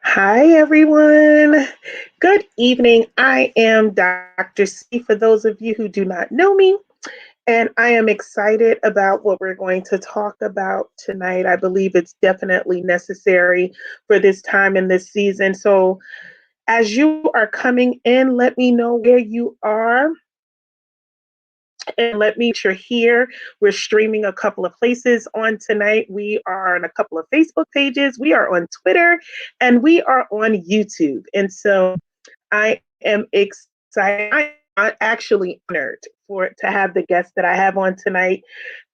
Hi, everyone. Good evening. I am Dr. C, for those of you who do not know me, and I am excited about what we're going to talk about tonight. I believe it's definitely necessary for this time in this season. So, as you are coming in, let me know where you are and let me know that you're here. We're streaming a couple of places on tonight. We are on a couple of Facebook pages, we are on Twitter, and we are on YouTube. And so I am excited. I'm actually honored to have the guests that I have on tonight.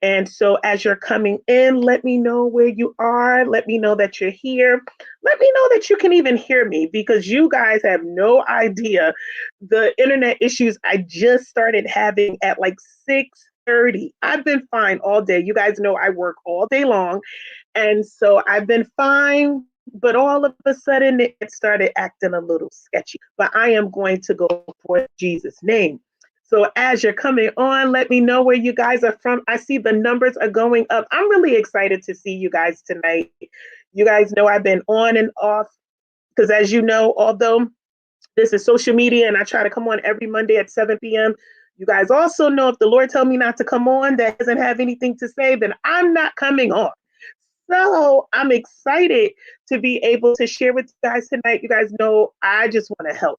And so as you're coming in, let me know where you are. Let me know that you're here. Let me know that you can even hear me, because you guys have no idea the internet issues I just started having at like 6:30. I've been fine all day. You guys know I work all day long. And so I've been fine, but all of a sudden it started acting a little sketchy. But I am going to go for Jesus' name. So as you're coming on, let me know where you guys are from. I see the numbers are going up. I'm really excited to see you guys tonight. You guys know I've been on and off because, as you know, although this is social media and I try to come on every Monday at 7 p.m., you guys also know if the Lord tell me not to come on that doesn't have anything to say, then I'm not coming on. So I'm excited to be able to share with you guys tonight. You guys know I just want to help.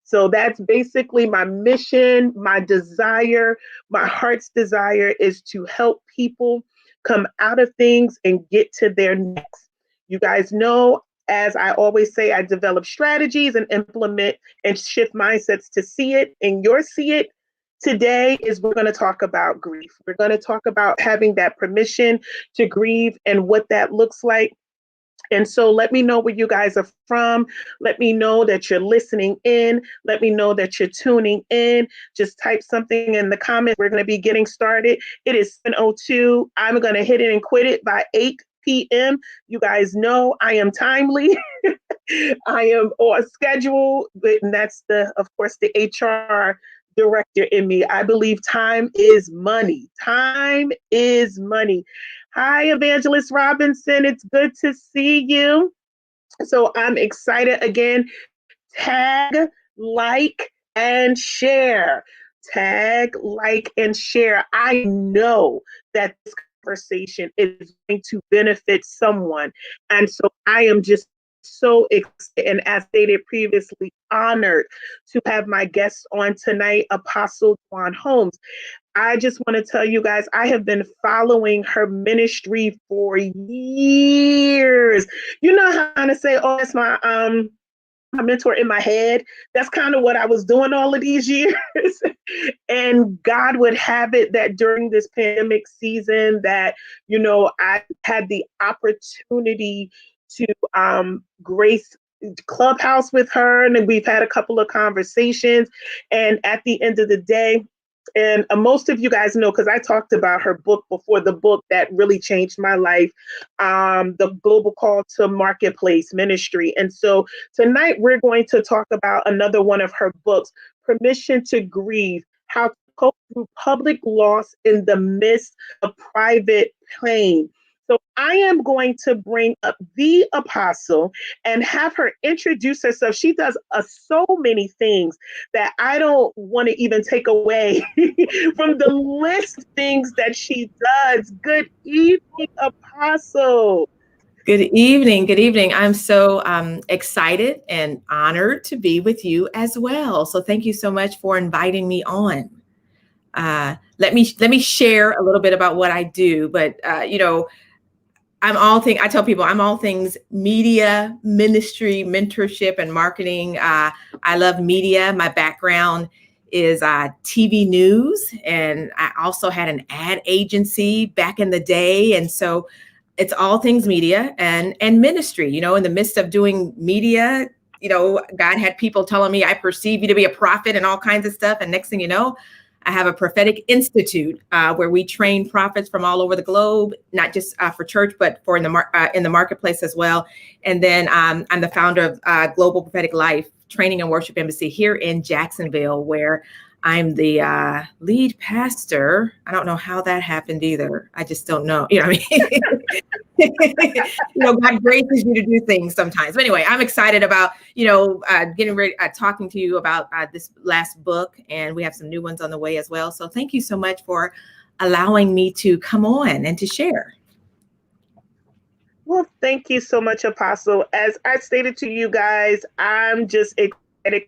So that's basically my mission, my desire, my heart's desire is to help people come out of things and get to their next. You guys know, as I always say, I develop strategies and implement and shift mindsets to see it, and your see it today is we're going to talk about grief. We're going to talk about having that permission to grieve and what that looks like. And so let me know where you guys are from. Let me know that you're listening in. Let me know that you're tuning in. Just type something in the comments. We're going to be getting started. It is 7:02. I'm going to hit it and quit it by 8 p.m. You guys know I am timely. I am on schedule, and that's of course, the HR director in me. I believe time is money. Time is money. Hi, Evangelist Robinson. It's good to see you. So I'm excited again. Tag, like, and share. Tag, like, and share. I know that this conversation is going to benefit someone. And so I am just so excited, and as stated previously, honored to have my guest on tonight, Apostle Dwann Holmes. I just want to tell you guys, I have been following her ministry for years. You know how to say, oh, that's my mentor in my head. That's kind of what I was doing all of these years. And God would have it that during this pandemic season that, I had the opportunity to grace Clubhouse with her, and we've had a couple of conversations. And at the end of the day, and most of you guys know, because I talked about her book before, the book that really changed my life, the Global Call to Marketplace Ministry. And so tonight we're going to talk about another one of her books, Permission to Grieve, How to Cope Through Public Loss in the Midst of Private Pain. So I am going to bring up the apostle and have her introduce herself. She does so many things that I don't want to even take away from the list of things that she does. Good evening, Apostle. Good evening. Good evening. I'm so excited and honored to be with you as well. So thank you so much for inviting me on. Let me share a little bit about what I do. But I tell people I'm all things media, ministry, mentorship, and marketing. I love media. My background is TV news, and I also had an ad agency back in the day, and so it's all things media and ministry. In the midst of doing media, God had people telling me, I perceive you to be a prophet and all kinds of stuff. And next thing you know, I have a prophetic institute where we train prophets from all over the globe, not just for church, but for in the marketplace as well. And then I'm the founder of Global Prophetic Life Training and Worship Embassy here in Jacksonville, where I'm the lead pastor. I don't know how that happened either. I just don't know. You know what I mean? God graces you to do things sometimes. But anyway, I'm excited about, getting ready, talking to you about this last book, and we have some new ones on the way as well. So thank you so much for allowing me to come on and to share. Well, thank you so much, Apostle. As I stated to you guys, I'm just excited.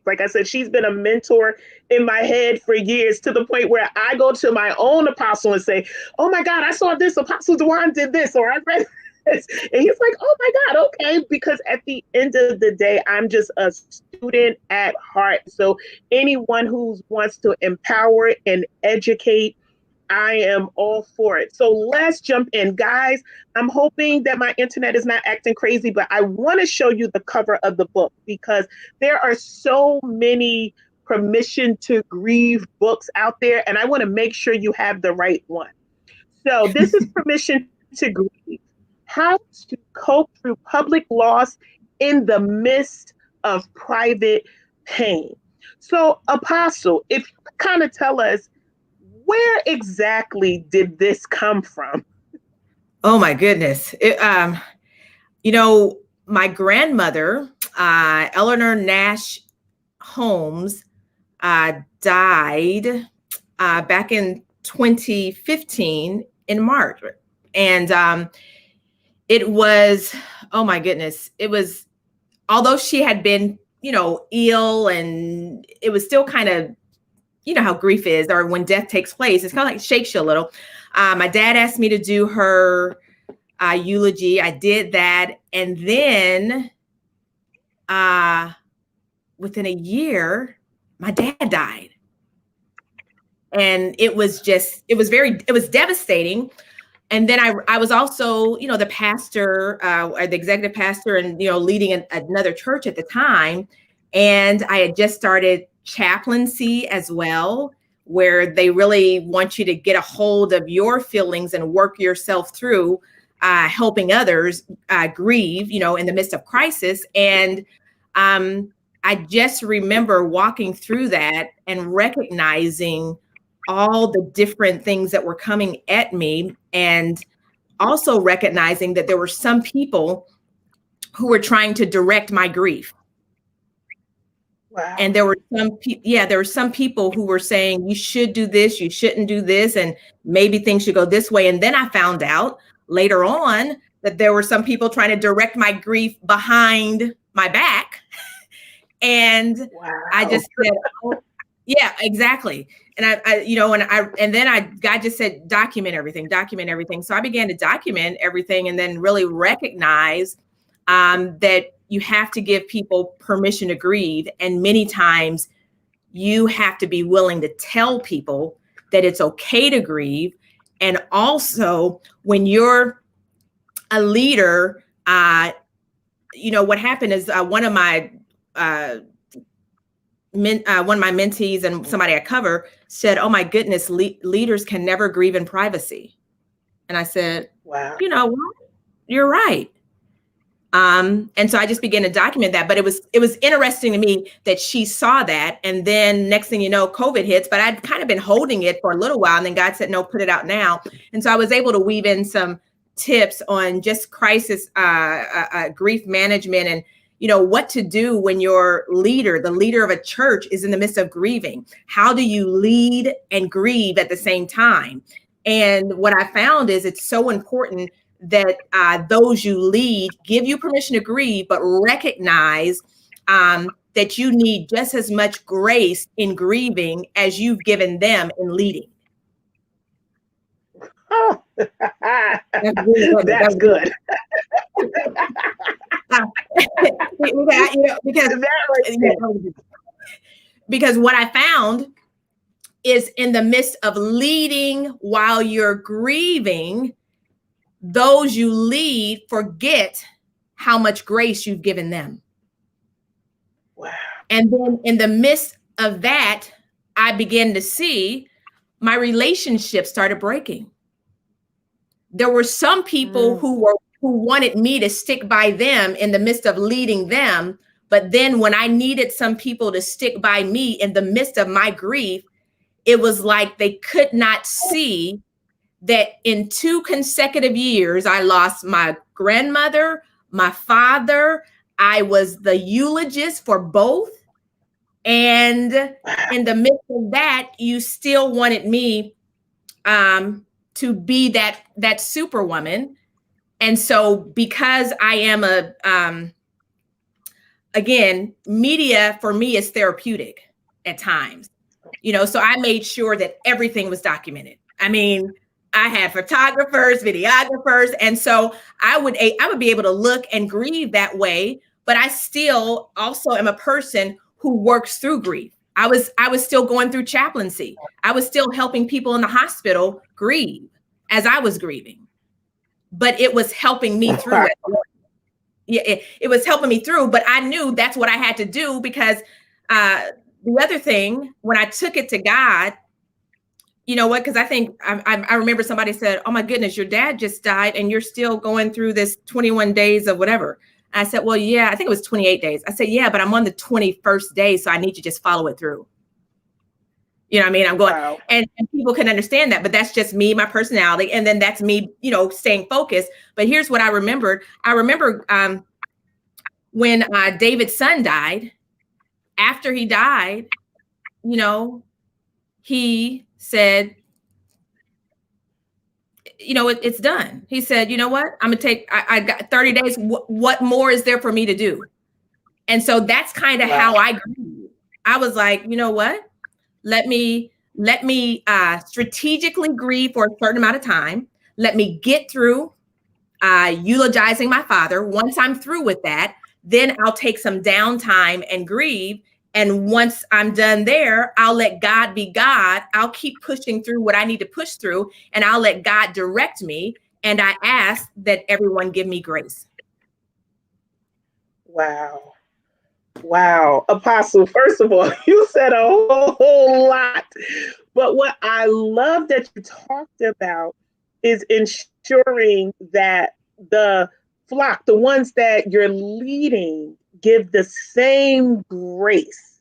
Like I said, she's been a mentor in my head for years, to the point where I go to my own apostle and say, oh my God, I saw this, Apostle Dwann did this, or I read this. And he's like, oh my God, okay. Because at the end of the day, I'm just a student at heart. So anyone who wants to empower and educate, I am all for it. So let's jump in, guys. I'm hoping that my internet is not acting crazy, but I want to show you the cover of the book, because there are so many Permission to Grieve books out there, and I want to make sure you have the right one. So this is Permission to Grieve: How to Cope Through Public Loss in the Midst of Private Pain. So, Apostle, if you kind of tell us, where exactly did this come from? Oh my goodness. My grandmother, Eleanor Nash Holmes, died back in 2015 in March. And it was, oh my goodness, it was, although she had been, ill, and it was still kind of, how grief is, or when death takes place, it's kind of like shakes you a little. My dad asked me to do her eulogy. I did that. And then within a year, my dad died. And it was devastating. And then I was also, the pastor, or the executive pastor, and, leading another church at the time. And I had just started chaplaincy as well, where they really want you to get a hold of your feelings and work yourself through helping others grieve, in the midst of crisis. And I just remember walking through that and recognizing all the different things that were coming at me, and also recognizing that there were some people who were trying to direct my grief. Wow. And there were some people who were saying, you should do this, you shouldn't do this, and maybe things should go this way. And then I found out later on that there were some people trying to direct my grief behind my back. And wow. I just said, oh, yeah, exactly. And God just said, document everything. So I began to document everything, and then really recognize that you have to give people permission to grieve. And many times you have to be willing to tell people that it's okay to grieve. And also, when you're a leader, what happened is one of my mentees and somebody I cover said, oh my goodness, leaders can never grieve in privacy. And I said, wow, you know what? You're right. And so I just began to document that. But it was interesting to me that she saw that. And then next thing you know, COVID hits, but I'd kind of been holding it for a little while. And then God said, no, put it out now. And so I was able to weave in some tips on just crisis, grief management, and, what to do when your leader, the leader of a church, is in the midst of grieving. How do you lead and grieve at the same time? And what I found is it's so important that those you lead give you permission to grieve, but recognize that you need just as much grace in grieving as you've given them in leading. Oh, that's good. Because what I found is, in the midst of leading while you're grieving, those you lead forget how much grace you've given them. Wow. And then in the midst of that, I began to see my relationships started breaking. There were some people who wanted me to stick by them in the midst of leading them. But then when I needed some people to stick by me in the midst of my grief, it was like they could not see that in 2 consecutive years, I lost my grandmother, my father. I was the eulogist for both. And in the midst of that, you still wanted me to be that superwoman. And so because I am again, media for me is therapeutic at times, so I made sure that everything was documented. I mean, I had photographers, videographers, and so I would be able to look and grieve that way, but I still also am a person who works through grief. I was still going through chaplaincy. I was still helping people in the hospital grieve as I was grieving, but it was helping me through it. Yeah, it was helping me through, but I knew that's what I had to do because the other thing, when I took it to God, you know what? Because I think I remember somebody said, "Oh my goodness, your dad just died, and you're still going through this 21 days of whatever." And I said, "Well, yeah, I think it was 28 days." I said, "Yeah, but I'm on the 21st day, so I need to just follow it through." You know what I mean? I'm going, Wow. and people can understand that, but that's just me, my personality. And then that's me, staying focused. But here's what I remembered. I remember when David's son died. After he died, he said, it's done. He said, "You know what? I'm going to take, I got 30 days. What more is there for me to do?" And so that's kind of how I grew. I was like, you know what? Let me strategically grieve for a certain amount of time. Let me get through eulogizing my father. Once I'm through with that, then I'll take some downtime and grieve. And once I'm done there, I'll let God be God. I'll keep pushing through what I need to push through, and I'll let God direct me. And I ask that everyone give me grace. Wow. Wow. Apostle, first of all, you said a whole lot. But what I love that you talked about is ensuring that the flock, the ones that you're leading, give the same grace.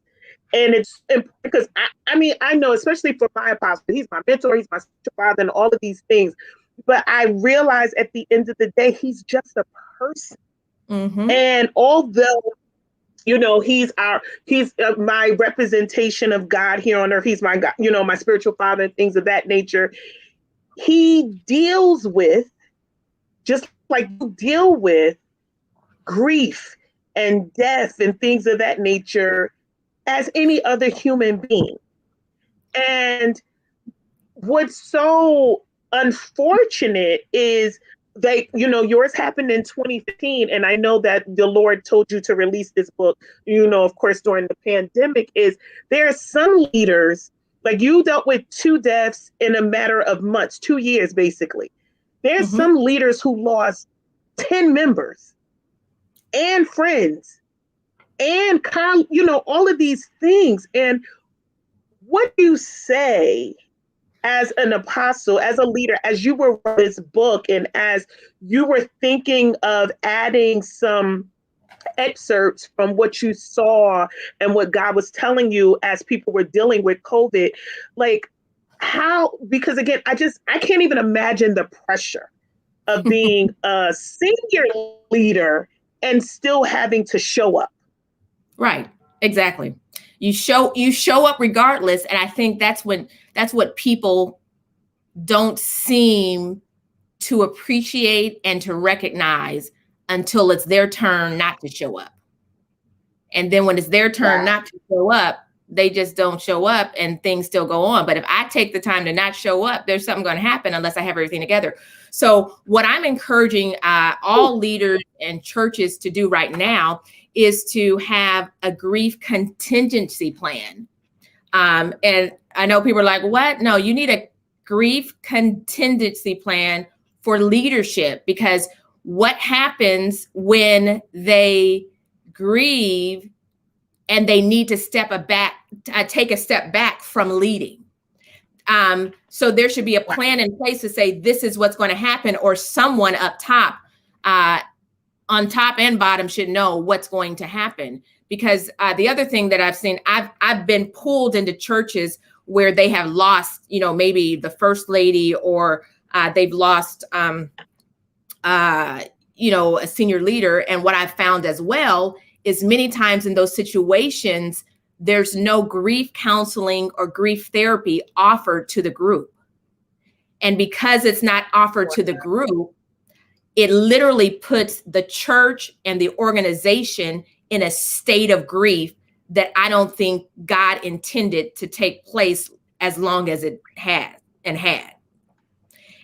And it's important because I know, especially for my apostle, he's my mentor, he's my spiritual father, and all of these things. But I realize at the end of the day, he's just a person. Mm-hmm. And although he's my representation of God here on earth. He's my God, my spiritual father, things of that nature. He deals with, just like you deal with, grief and death and things of that nature as any other human being. And what's so unfortunate is yours happened in 2015. And I know that the Lord told you to release this book, of course, during the pandemic. Is there are some leaders, like you dealt with 2 deaths in a matter of months, 2 years, basically. There's some leaders who lost 10 members and friends and, all of these things. And what do you say as an apostle, as a leader, as you were writing this book and as you were thinking of adding some excerpts from what you saw and what God was telling you as people were dealing with COVID, because again, I can't even imagine the pressure of being a senior leader and still having to show up. Right. Exactly. You show up regardless. And I think that's what people don't seem to appreciate and to recognize until it's their turn not to show up. And then when it's their turn not to show up, they just don't show up and things still go on. But if I take the time to not show up, there's something going to happen unless I have everything together. So what I'm encouraging all leaders and churches to do right now is to have a grief contingency plan. And I know people are like, what? No, you need a grief contingency plan for leadership, because what happens when they grieve and they need to take a step back from leading? So there should be a plan in place to say, this is what's going to happen, or someone up top, on top and bottom, should know what's going to happen. Because the other thing that I've seen, I've been pulled into churches where they have lost, maybe the first lady, or they've lost, a senior leader. And what I've found as well is many times in those situations, there's no grief counseling or grief therapy offered to the group. And because it's not offered to the group, it literally puts the church and the organization in a state of grief that I don't think God intended to take place as long as it has and had.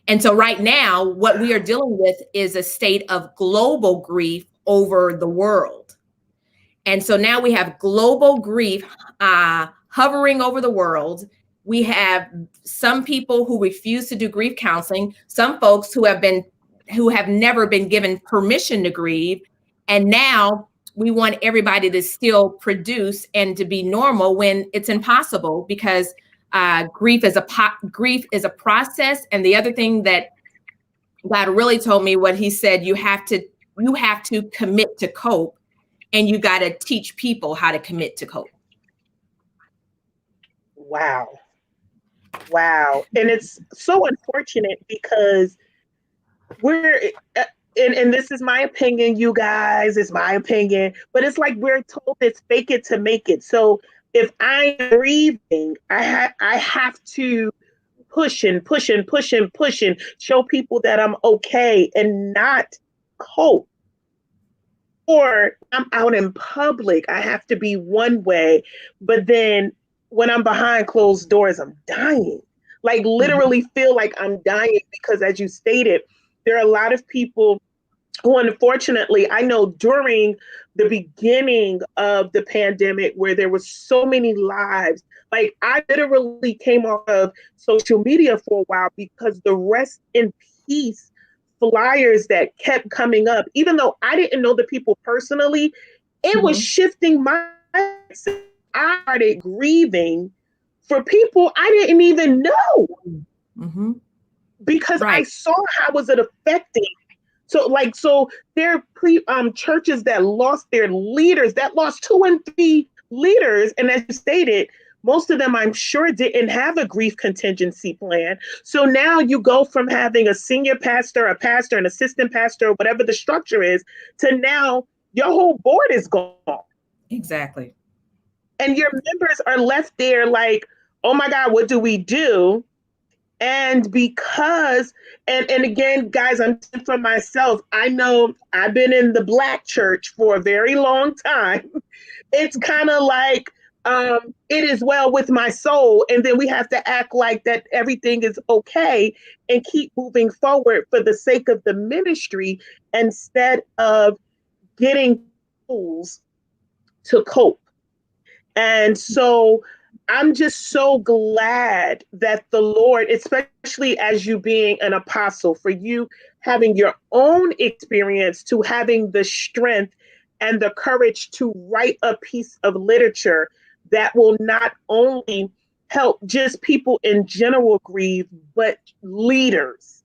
And so right now, what we are dealing with is a state of global grief over the world. And so now we have global grief hovering over the world. We have some people who refuse to do grief counseling, some folks who have never been given permission to grieve. And now we want everybody to still produce and to be normal when it's impossible, because grief is a process. And the other thing that God really told me, what he said, you have to commit to cope, and you got to teach people how to commit to cope. Wow. And it's so unfortunate because and this is my opinion, you guys, it's my opinion, but it's like we're told it's fake it to make it. So if I'm grieving, I have to push and show people that I'm okay and not cope. Or I'm out in public, I have to be one way, but then when I'm behind closed doors, I'm dying. Like literally feel like I'm dying because, as you stated, there are a lot of people who, unfortunately, I know during the beginning of the pandemic where there was so many lives, like I literally came off of social media for a while because the rest in peace flyers that kept coming up, even though I didn't know the people personally, it was shifting my mindset. I started grieving for people I didn't even know because I saw how was it affecting. So there are churches that lost their leaders, that lost 2 and 3 leaders, and as you stated, most of them, I'm sure, didn't have a grief contingency plan. So now you go from having a senior pastor, a pastor, an assistant pastor, whatever the structure is, to now your whole board is gone. Exactly. And your members are left there like, oh my God, what do we do? And because, and again, guys, I'm for myself, I know I've been in the Black church for a very long time. It's kind of like, it is well with my soul. And then we have to act like that everything is okay and keep moving forward for the sake of the ministry instead of getting tools to cope. And so I'm just so glad that the Lord, especially as you being an apostle, for you having your own experience, to having the strength and the courage to write a piece of literature that will not only help just people in general grieve, but leaders.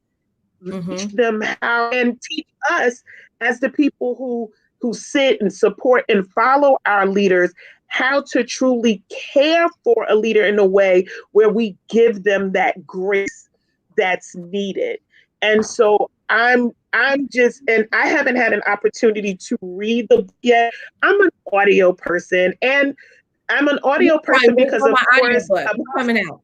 Teach them how, and teach us as the people who sit and support and follow our leaders, how to truly care for a leader in a way where we give them that grace that's needed. And so I'm just, and I haven't had an opportunity to read the book yet. I'm an audio person, and I'm an audio person because, of course, coming out.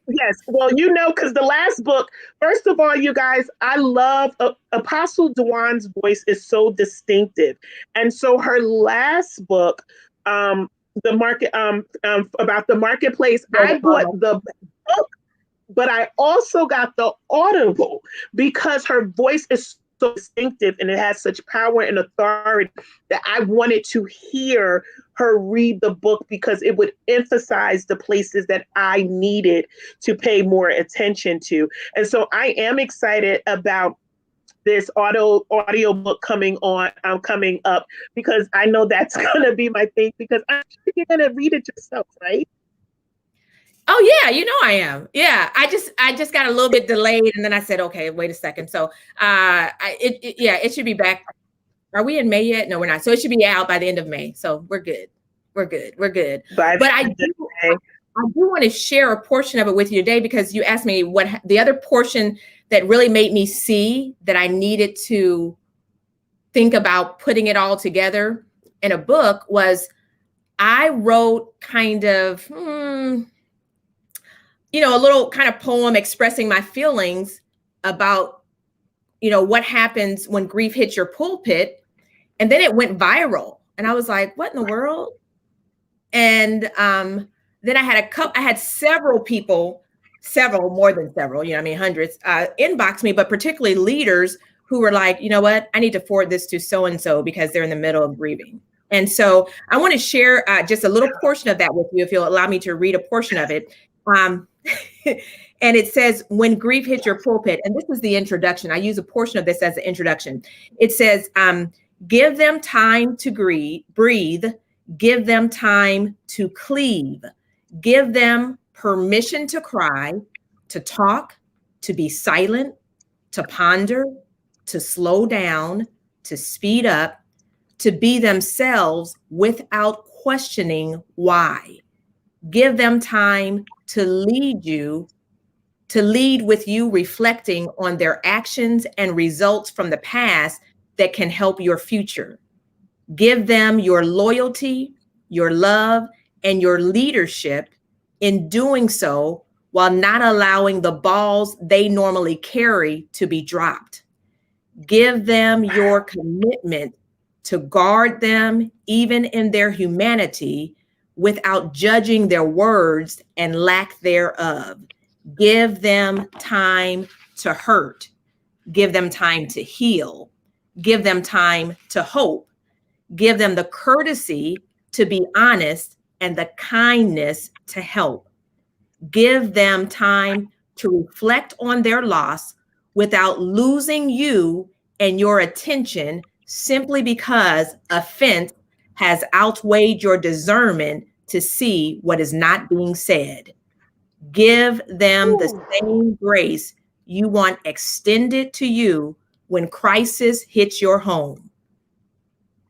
Yes, well, because the last book, first of all, you guys, I love Apostle Dwann's voice is so distinctive, and so her last book, the market, about the marketplace, I bought the book, but I also got the Audible because her voice is so distinctive and it has such power and authority that I wanted to hear her read the book because it would emphasize the places that I needed to pay more attention to. And so I am excited about this audio book coming up because I know that's going to be my thing, because I'm sure you're going to read it yourself, right? Oh yeah, I am. Yeah, I just got a little bit delayed, and then I said, okay, wait a second. So, it should be back. Are we in May yet? No, we're not. So it should be out by the end of May. So we're good. But I do want to share a portion of it with you today, because you asked me what the other portion that really made me see that I needed to think about putting it all together in a book was I wrote kind of, a little kind of poem expressing my feelings about, what happens when grief hits your pulpit. And then it went viral. And I was like, what in the world? And then I had several people, more than several, hundreds, inbox me, but particularly leaders who were like, you know what, I need to forward this to so-and-so because they're in the middle of grieving. And so I want to share just a little portion of that with you, if you'll allow me to read a portion of it. And it says, when grief hits your pulpit, and this is the introduction. I use a portion of this as the introduction. It says, give them time to breathe. Give them time to cleave. Give them permission to cry, to talk, to be silent, to ponder, to slow down, to speed up, to be themselves without questioning why. Give them time to lead with you reflecting on their actions and results from the past that can help your future. Give them your loyalty, your love, and your leadership in doing so, while not allowing the balls they normally carry to be dropped. Give them your commitment to guard them, even in their humanity, without judging their words and lack thereof. Give them time to hurt. Give them time to heal. Give them time to hope. Give them the courtesy to be honest and the kindness to help. Give them time to reflect on their loss without losing you and your attention simply because offense has outweighed your discernment to see what is not being said. Give them the same grace you want extended to you when crisis hits your home.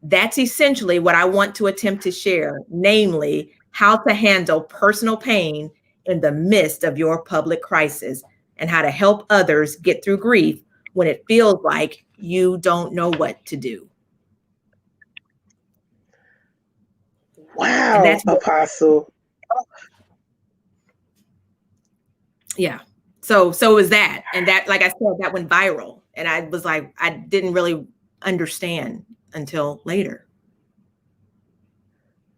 That's essentially what I want to attempt to share, namely how to handle personal pain in the midst of your public crisis, and how to help others get through grief when it feels like you don't know what to do. Wow, that's Apostle. Yeah. So is that. And that, like I said, that went viral. And I was like, I didn't really understand until later.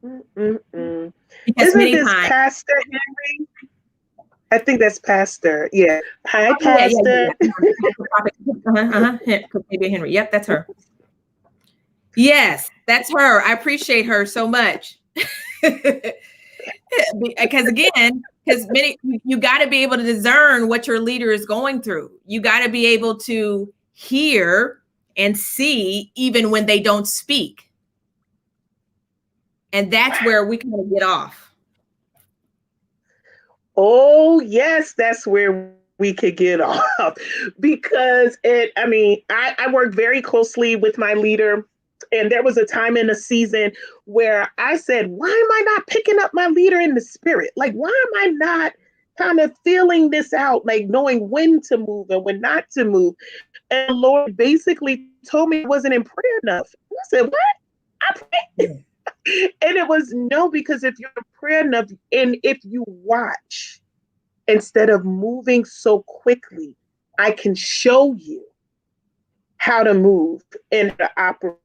Because isn't this Pastor Henry? I think that's Pastor. Yeah. Hi, Pastor. Maybe Henry. Yep, that's her. Yes, that's her. I appreciate her so much. Because again, you got to be able to discern what your leader is going through. You got to be able to hear and see even when they don't speak. And that's where we kind of get off. Oh, yes, that's where we could get off. Because I work very closely with my leader. And there was a time in a season where I said, why am I not picking up my leader in the spirit? Like, why am I not kind of feeling this out, like knowing when to move and when not to move? And the Lord basically told me I wasn't in prayer enough. And I said, what? I prayed. And it was no, because if you're in prayer enough and if you watch, instead of moving so quickly, I can show you how to move and to operate.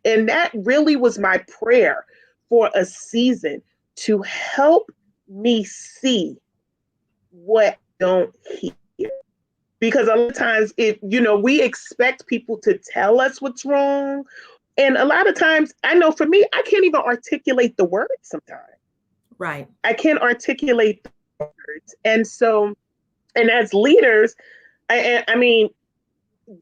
And that really was my prayer for a season, to help me see what I don't hear. Because a lot of times we expect people to tell us what's wrong. And a lot of times, I know for me, I can't even articulate the words sometimes. Right. I can't articulate the words. And so, and as leaders, I mean,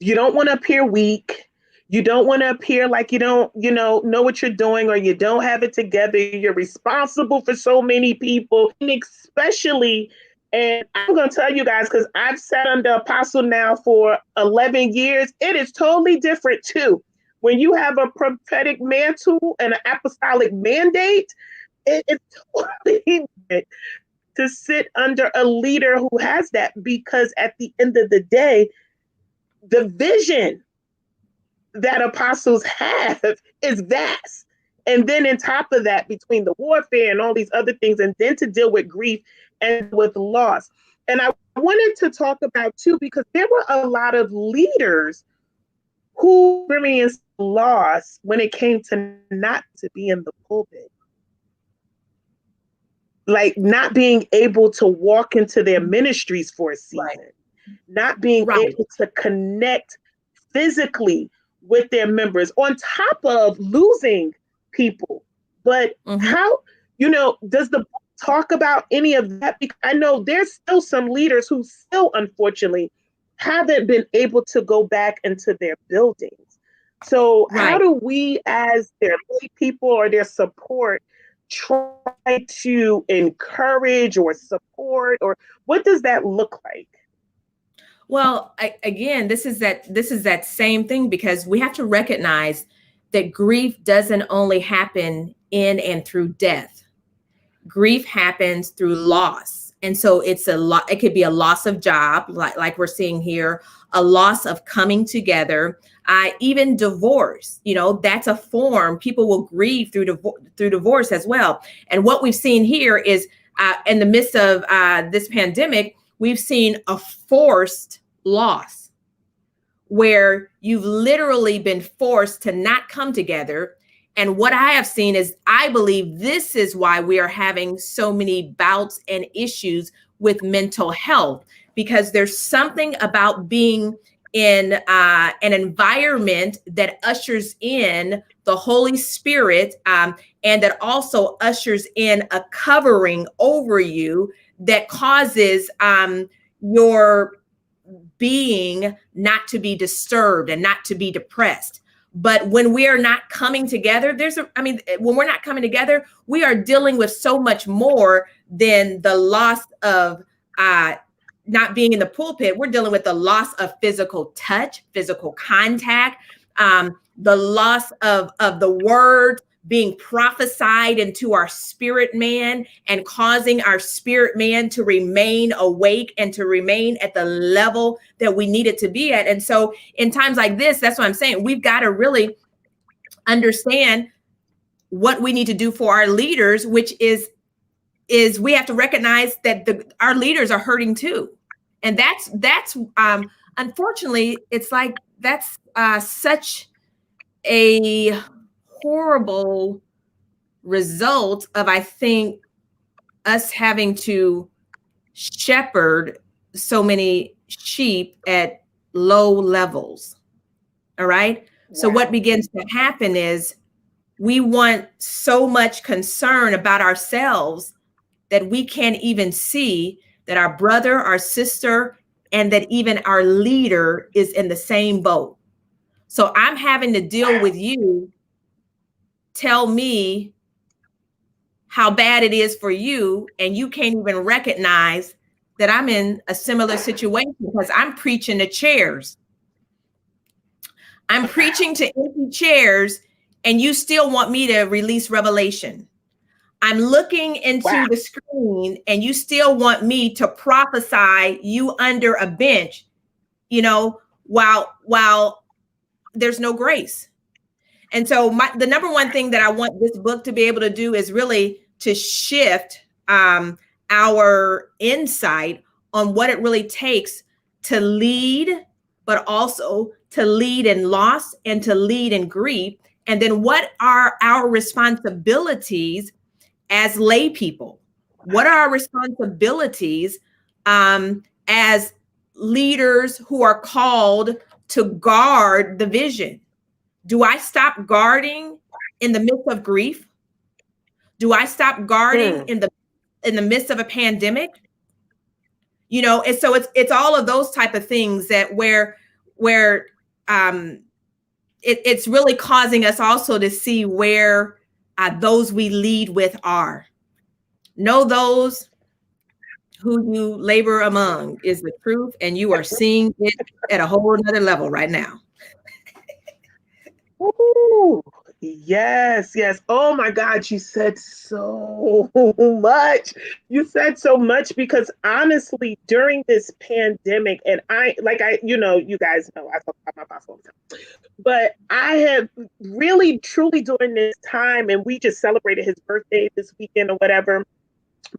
you don't want to appear weak. You don't want to appear like you don't, know what you're doing, or you don't have it together. You're responsible for so many people, and especially, and I'm going to tell you guys, because I've sat under Apostle now for 11 years. It is totally different too. When you have a prophetic mantle and an apostolic mandate, it's totally different. to sit under a leader who has that, because at the end of the day, the vision that apostles have is vast. And then on top of that, between the warfare and all these other things, and then to deal with grief and with loss. And I wanted to talk about too, because there were a lot of leaders who experienced loss when it came to not to be in the pulpit. Like not being able to walk into their ministries for a season, not being able to connect physically with their members, on top of losing people. But how, does the book talk about any of that? Because I know there's still some leaders who still, unfortunately, haven't been able to go back into their buildings. So how do we, as their people or their support, try to encourage or support, or what does that look like? Well, again, this is that same thing, because we have to recognize that grief doesn't only happen in and through death. Grief happens through loss. And so it's it could be a loss of job, like we're seeing here, a loss of coming together, even divorce. That's a form. People will grieve through divorce as well. And what we've seen here is in the midst of this pandemic, we've seen a forced loss where you've literally been forced to not come together. And what I have seen is, I believe this is why we are having so many bouts and issues with mental health, because there's something about being in an environment that ushers in the Holy Spirit, and that also ushers in a covering over you that causes your being not to be disturbed and not to be depressed. But when we are not coming together, when we're not coming together, we are dealing with so much more than the loss of not being in the pulpit. We're dealing with the loss of physical touch, physical contact, the loss of the word being prophesied into our spirit man and causing our spirit man to remain awake and to remain at the level that we need it to be at. And so in times like this, that's what I'm saying. We've got to really understand what we need to do for our leaders, which is we have to recognize that our leaders are hurting too. And that's unfortunately, it's like that's such a horrible result of, I think, us having to shepherd so many sheep at low levels. All right. Wow. So what begins to happen is we want so much concern about ourselves that we can't even see that our brother, our sister, and that even our leader is in the same boat. So I'm having to deal with you. Tell me how bad it is for you, and you can't even recognize that I'm in a similar situation, because I'm preaching to chairs. I'm preaching to empty chairs, and you still want me to release revelation. I'm looking into the screen, and you still want me to prophesy you under a bench, while there's no grace. And so the number one thing that I want this book to be able to do is really to shift our insight on what it really takes to lead, but also to lead in loss and to lead in grief. And then what are our responsibilities as lay people? What are our responsibilities as leaders who are called to guard the vision? Do I stop guarding in the midst of grief? Do I stop guarding in the midst of a pandemic? And so it's all of those type of things that where it's really causing us also to see where those we lead with are. Know those who you labor among is the truth, and you are seeing it at a whole nother level right now. Ooh, Yes, yes. Oh my God, you said so much. You said so much because honestly, during this pandemic, and you guys know, I talk about my apostle all the time, but I have really, truly during this time, and we just celebrated his birthday this weekend or whatever.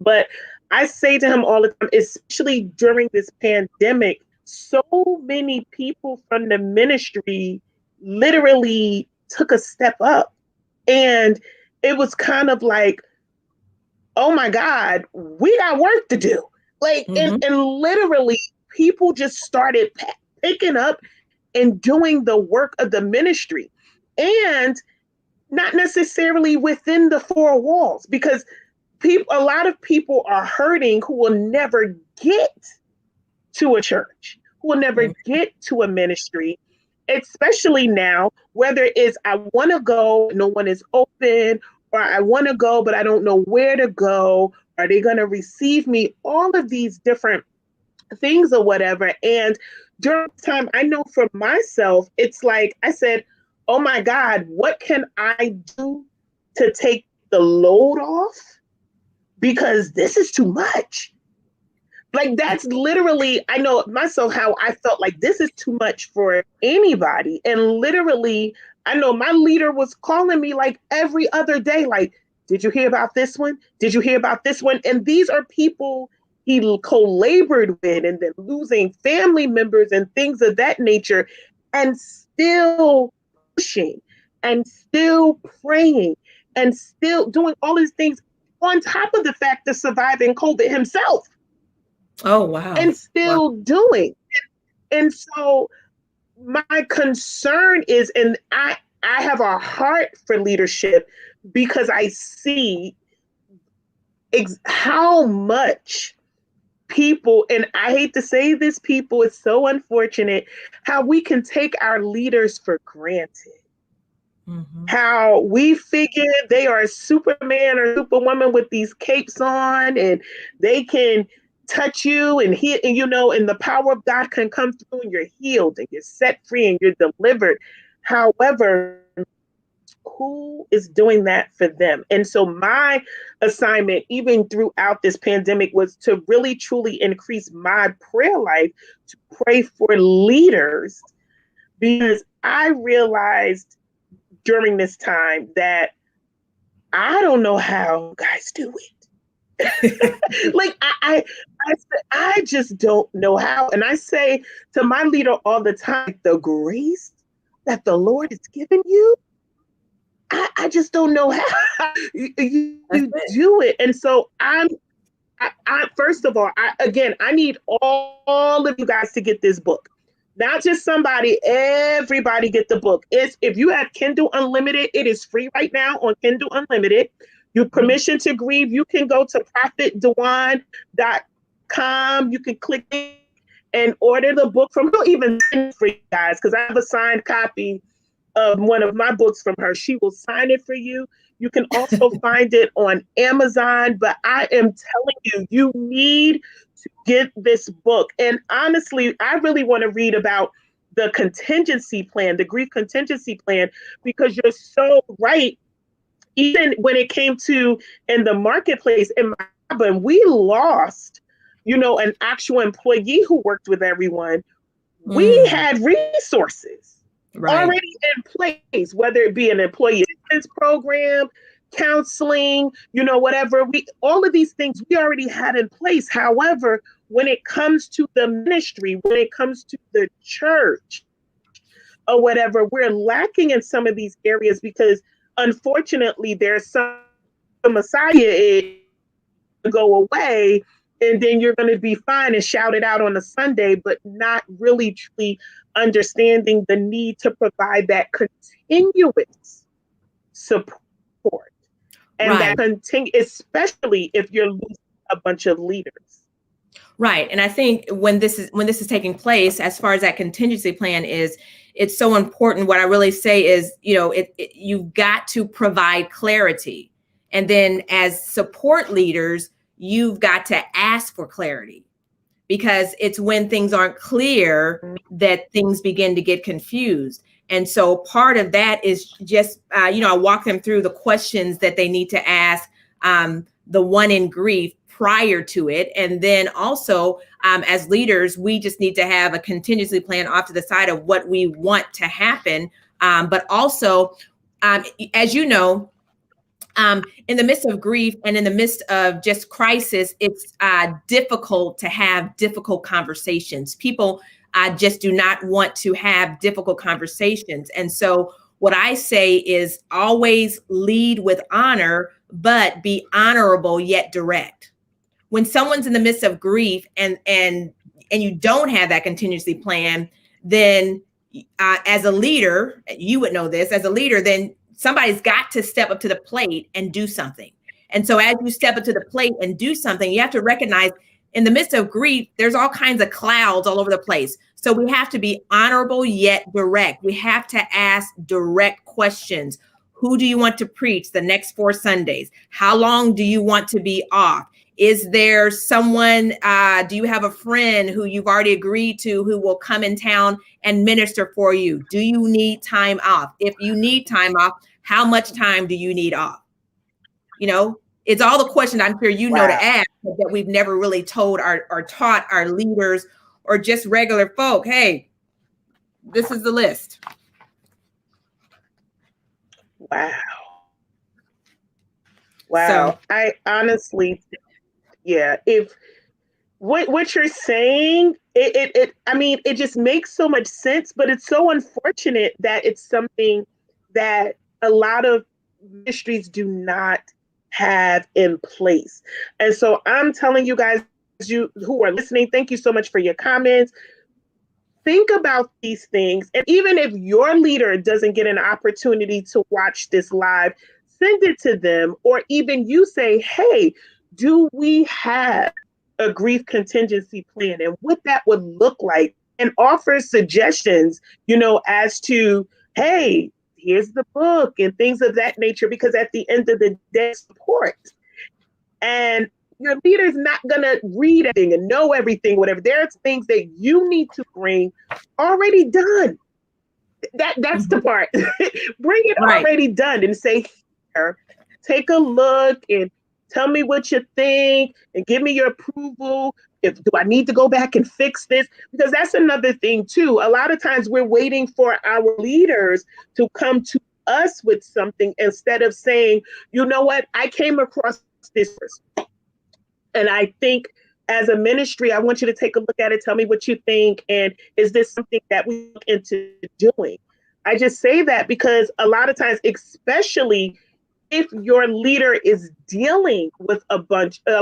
But I say to him all the time, especially during this pandemic, so many people from the ministry literally took a step up. And it was kind of like, oh my God, we got work to do. Like, Mm-hmm. and literally, people just started picking up and doing the work of the ministry. And not necessarily within the four walls, because a lot of people are hurting who will never get to a church, who will never get to a ministry, especially now, whether it's I want to go, no one is open, or I want to go, but I don't know where to go. Are they going to receive me? All of these different things or whatever. And during this time, I know for myself, it's like I said, oh my God, what can I do to take the load off? Because this is too much. Like that's literally, I know myself how I felt like this is too much for anybody. And literally, I know my leader was calling me like every other day, like, did you hear about this one? Did you hear about this one? And these are people he co-labored with and then losing family members and things of that nature, and still pushing and still praying and still doing all these things on top of the fact of surviving COVID himself. Oh, wow. And still doing. And so my concern is, and I have a heart for leadership because I see how much people, and I hate to say this, people, it's so unfortunate how we can take our leaders for granted. Mm-hmm. How we figure they are Superman or Superwoman with these capes on, and they can touch you and and the power of God can come through and you're healed and you're set free and you're delivered. However, who is doing that for them? And so my assignment, even throughout this pandemic, was to really truly increase my prayer life, to pray for leaders, because I realized during this time that I don't know how guys do it. Like I just don't know how. And I say to my leader all the time, the grace that the Lord has given you, I just don't know how you do it. And so I first of all, I need all of you guys to get this book. Not just somebody, everybody get the book. If you have Kindle Unlimited, it is free right now on Kindle Unlimited. You have permission to grieve. You can go to prophetdwann.com. You can click it and order the book from her. Even for you guys, because I have a signed copy of one of my books from her. She will sign it for you. You can also find it on Amazon. But I am telling you, you need to get this book. And honestly, I really want to read about the contingency plan, the grief contingency plan, because you're so right. Even when it came to in the marketplace in my job, we lost, an actual employee who worked with everyone. We had resources already in place, whether it be an employee assistance program, counseling, whatever. All of these things we already had in place. However, when it comes to the ministry, when it comes to the church or whatever, we're lacking in some of these areas because unfortunately there's some Messiah go away and then you're going to be fine and shout it out on a Sunday, but not really truly understanding the need to provide that continuous support. And that continue, especially if you're losing a bunch of leaders. Right. And I think when this is taking place, as far as that contingency plan is, it's so important. What I really say is, you've got to provide clarity. And then as support leaders, you've got to ask for clarity, because it's when things aren't clear that things begin to get confused. And so part of that is just, I walk them through the questions that they need to ask, the one in grief prior to it. And then also, as leaders, we just need to have a contingency plan off to the side of what we want to happen. But also, as you know, in the midst of grief and in the midst of just crisis, it's difficult to have difficult conversations. People just do not want to have difficult conversations. And so what I say is always lead with honor, but be honorable yet direct. When someone's in the midst of grief and you don't have that contingency plan, then as a leader, you would know this, as a leader, then somebody's got to step up to the plate and do something. And so as you step up to the plate and do something, you have to recognize in the midst of grief, there's all kinds of clouds all over the place. So we have to be honorable yet direct. We have to ask direct questions. Who do you want to preach the next 4 Sundays? How long do you want to be off? Is there someone, do you have a friend who you've already agreed to who will come in town and minister for you? Do you need time off? If you need time off, how much time do you need off? It's all the questions I'm sure you know to ask that we've never really told or taught our leaders or just regular folk. Hey, this is the list. Wow. So, I honestly, if what you're saying, it just makes so much sense, but it's so unfortunate that it's something that a lot of ministries do not have in place. And so I'm telling you guys, you who are listening, thank you so much for your comments. Think about these things. And even if your leader doesn't get an opportunity to watch this live, send it to them. Or even you say, hey, do we have a grief contingency plan and what that would look like, and offer suggestions, as to, hey, here's the book and things of that nature, because at the end of the day, support. And your leader's not going to read everything and know everything, whatever. There's things that you need to bring already done. That's the part. Bring it already done and say, here, take a look and tell me what you think and give me your approval. Do I need to go back and fix this? Because that's another thing too. A lot of times we're waiting for our leaders to come to us with something instead of saying, you know what, I came across this. And I think as a ministry, I want you to take a look at it, tell me what you think, and is this something that we look into doing? I just say that because a lot of times, especially if your leader is dealing with a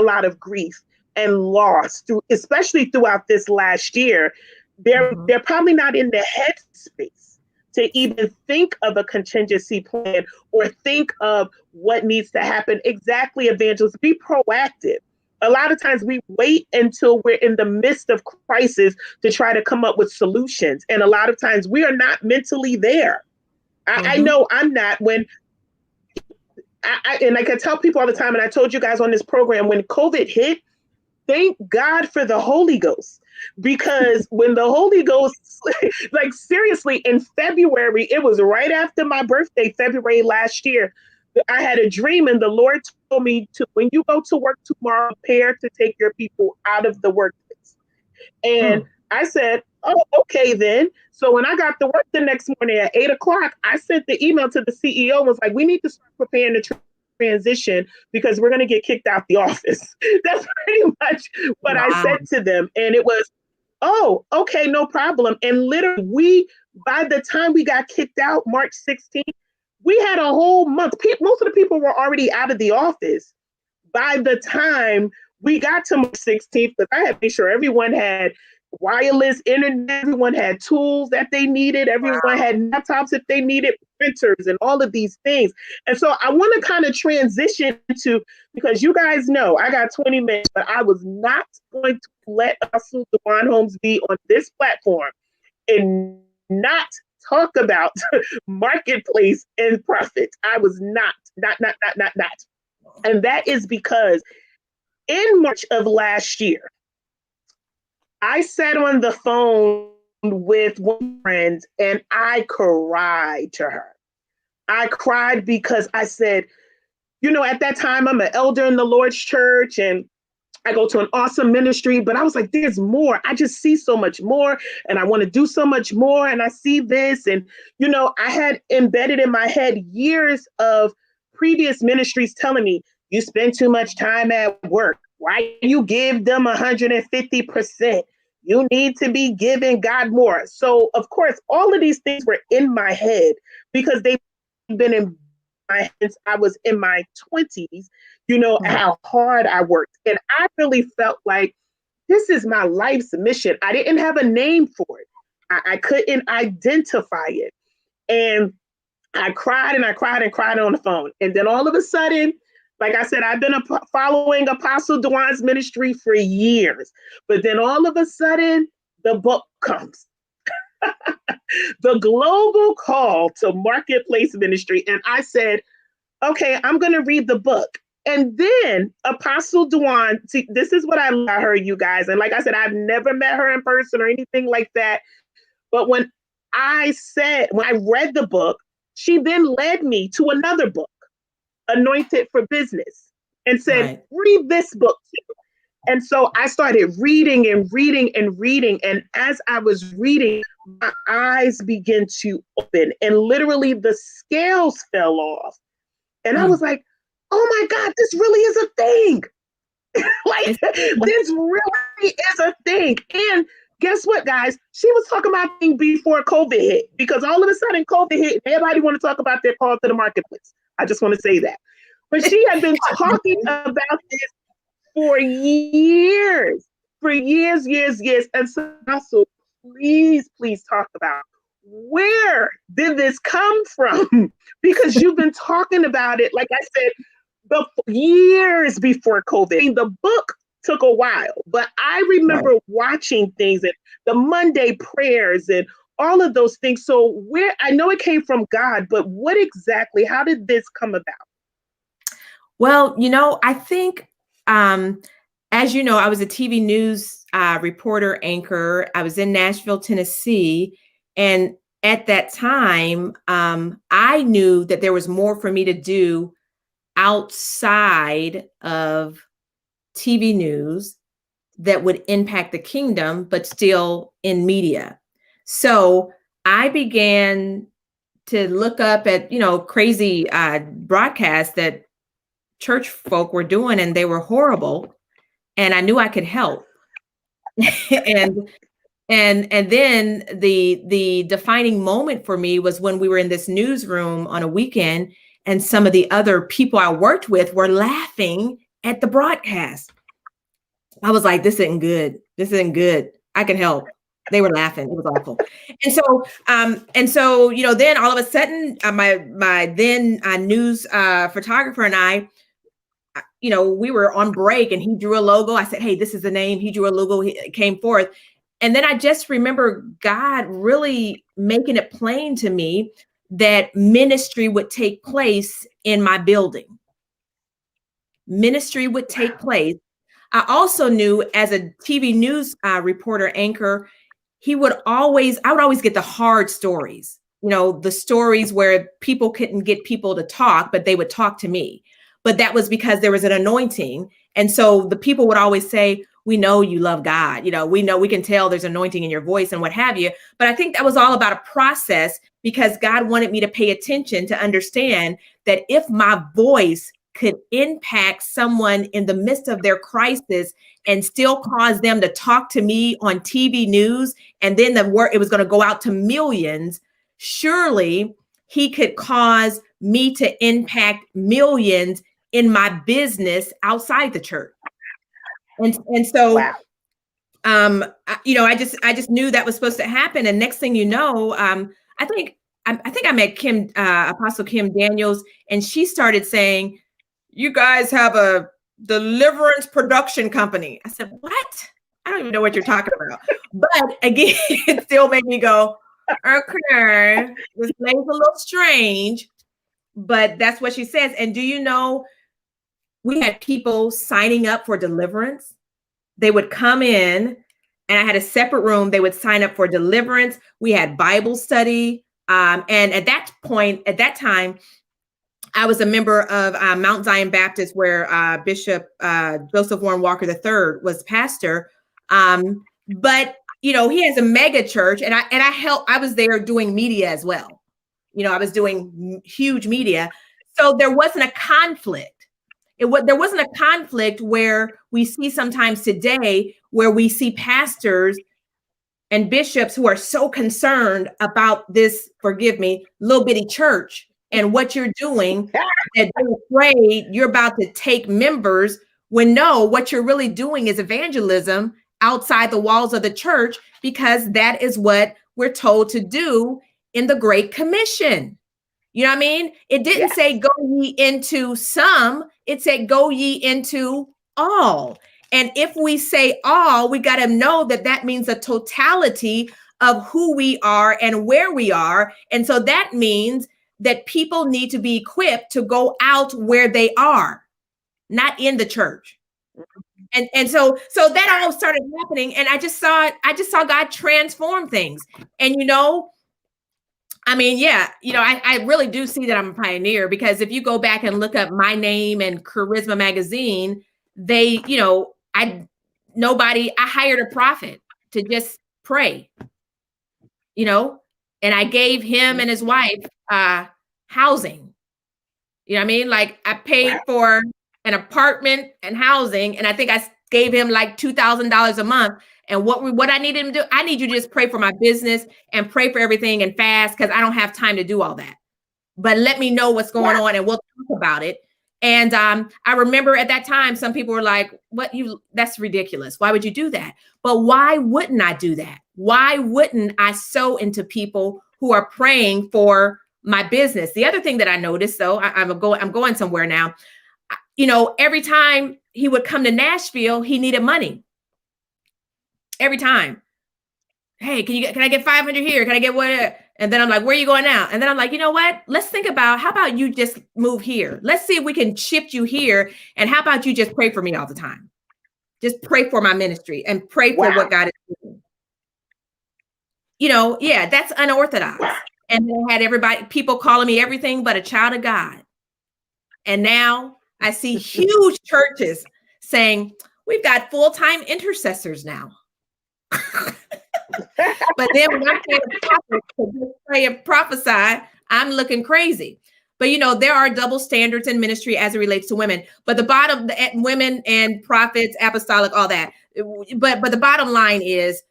lot of grief and loss, especially throughout this last year, they're probably not in the headspace to even think of a contingency plan or think of what needs to happen. Exactly, Evangelist, be proactive. A lot of times we wait until we're in the midst of crisis to try to come up with solutions. And a lot of times we are not mentally there. I know I'm not. When and I can tell people all the time, and I told you guys on this program, when COVID hit, thank God for the Holy Ghost. Because when the Holy Ghost, like seriously, in February, it was right after my birthday, February last year, I had a dream and the Lord told me to, when you go to work tomorrow, prepare to take your people out of the workplace. And I said, oh, okay then. So when I got to work the next morning at 8:00, I sent the email to the CEO and was like, we need to start preparing the transition because we're going to get kicked out the office. That's pretty much what I said to them. And it was, oh, okay, no problem. And literally by the time we got kicked out, March 16th, we had a whole month. Most of the people were already out of the office by the time we got to March 16th, because I had to make sure everyone had wireless internet, everyone had tools that they needed, everyone had laptops if they needed, printers and all of these things. And so I want to kind of transition to, because you guys know I got 20 minutes, but I was not going to let Apostle Dwann Holmes be on this platform and not talk about marketplace and profit. I was not. And that is because in March of last year, I sat on the phone with one of my friends and I cried to her. I cried because I said, you know, at that time, I'm an elder in the Lord's church and I go to an awesome ministry, but I was like, there's more. I just see so much more and I want to do so much more. And I see this. And, you know, I had embedded in my head years of previous ministries telling me, you spend too much time at work. Why you give them 150%? You need to be giving God more. So, of course, all of these things were in my head because they've been in my head since I was in my 20s, you know, how hard I worked. And I really felt like this is my life's mission. I didn't have a name for it. I couldn't identify it. And I cried and I cried and cried on the phone. And then all of a sudden, like I said, I've been following Apostle Dwann's ministry for years. But then all of a sudden, the book comes. The global call to marketplace ministry. And I said, okay, I'm going to read the book. And then Apostle Dwann, see, this is what I heard, you guys. And like I said, I've never met her in person or anything like that. But when I read the book, she then led me to another book, Anointed for Business, and said, read this book too. And so I started reading and reading and reading. And as I was reading, my eyes began to open and literally the scales fell off. And I was like, oh my God, this really is a thing. Like, this really is a thing. And guess what, guys? She was talking about things before COVID hit, because all of a sudden COVID hit and everybody want to talk about their call to the marketplace. I just want to say that. But she had been talking about this for years. And so please talk about, where did this come from? Because you've been talking about it, like I said, years before COVID. I mean, the book took a while, but I remember watching things and the Monday prayers and all of those things. So I know it came from God, but how did this come about? Well, you know, I think, as you know, I was a TV news reporter anchor. I was in Nashville, Tennessee. And at that time, I knew that there was more for me to do outside of TV news that would impact the kingdom, but still in media. So I began to look up at, you know, crazy broadcasts that church folk were doing, and they were horrible. And I knew I could help. and then the defining moment for me was when we were in this newsroom on a weekend, and some of the other people I worked with were laughing at the broadcast. I was like, this isn't good. This isn't good. I can help. They were laughing. It was awful. And so, you know, then all of a sudden, my then news photographer and I, you know, we were on break and he drew a logo. I said, hey, this is the name. He drew a logo. He came forth. And then I just remember God really making it plain to me that ministry would take place in my building. Ministry would take place. I also knew, as a TV news reporter anchor, I would always get the hard stories, you know, the stories where people couldn't get people to talk, but they would talk to me. But that was because there was an anointing. And so the people would always say, we know you love God. You know, we can tell there's anointing in your voice and what have you. But I think that was all about a process, because God wanted me to pay attention to understand that if my voice could impact someone in the midst of their crisis and still cause them to talk to me on TV news, and then it was going to go out to millions, surely he could cause me to impact millions in my business outside the church. And so, you know, I just knew that was supposed to happen. And next thing you know, I think I met Apostle Kim Daniels, and she started saying, you guys have a deliverance production company. I said, what? I don't even know what you're talking about. But again, it still made me go, okay, this name's a little strange, but that's what she says. And do you know, we had people signing up for deliverance. They would come in and I had a separate room. They would sign up for deliverance. We had Bible study. And at that time, I was a member of Mount Zion Baptist, where Bishop Joseph Warren Walker III was pastor. But he has a mega church, and I was there doing media as well. I was doing huge media, so there wasn't a conflict. There wasn't a conflict where we see sometimes today, where we see pastors and bishops who are so concerned about this, forgive me, little bitty church and what you're doing, that they're afraid you're about to take members, when no, what you're really doing is evangelism outside the walls of the church, because that is what we're told to do in the Great Commission. You know what I mean? It didn't say go ye into some, it said go ye into all. And if we say all, we got to know that that means a totality of who we are and where we are. And so that means that people need to be equipped to go out where they are, not in the church. And so that all started happening. And I just saw God transform things. And I mean, I really do see that I'm a pioneer, because if you go back and look up my name and Charisma magazine, I hired a prophet to just pray, and I gave him and his wife housing. You know what I mean? Like, I paid for an apartment and housing, and I think I gave him like $2,000 a month. And what I needed him to do, I need you to just pray for my business and pray for everything and fast, because I don't have time to do all that. But let me know what's going on, and we'll talk about it. And I remember at that time, some people were like, that's ridiculous. Why would you do that? But why wouldn't I do that? Why wouldn't I sow into people who are praying for my business? The other thing that I noticed, though, I'm going somewhere now. Every time he would come to Nashville, he needed money. Every time. Hey, can I get 500 here? Can I get what? And then I'm like, where are you going now? And then I'm like, you know what? Let's think about, how about you just move here? Let's see if we can shift you here. And how about you just pray for me all the time? Just pray for my ministry and pray for what God is doing. That's unorthodox. And they had people calling me everything but a child of God. And now I see huge churches saying, we've got full-time intercessors now. But then when I'm saying to pray and prophesy, I'm looking crazy. But there are double standards in ministry as it relates to women. But the women and prophets, apostolic, all that. But the bottom line is,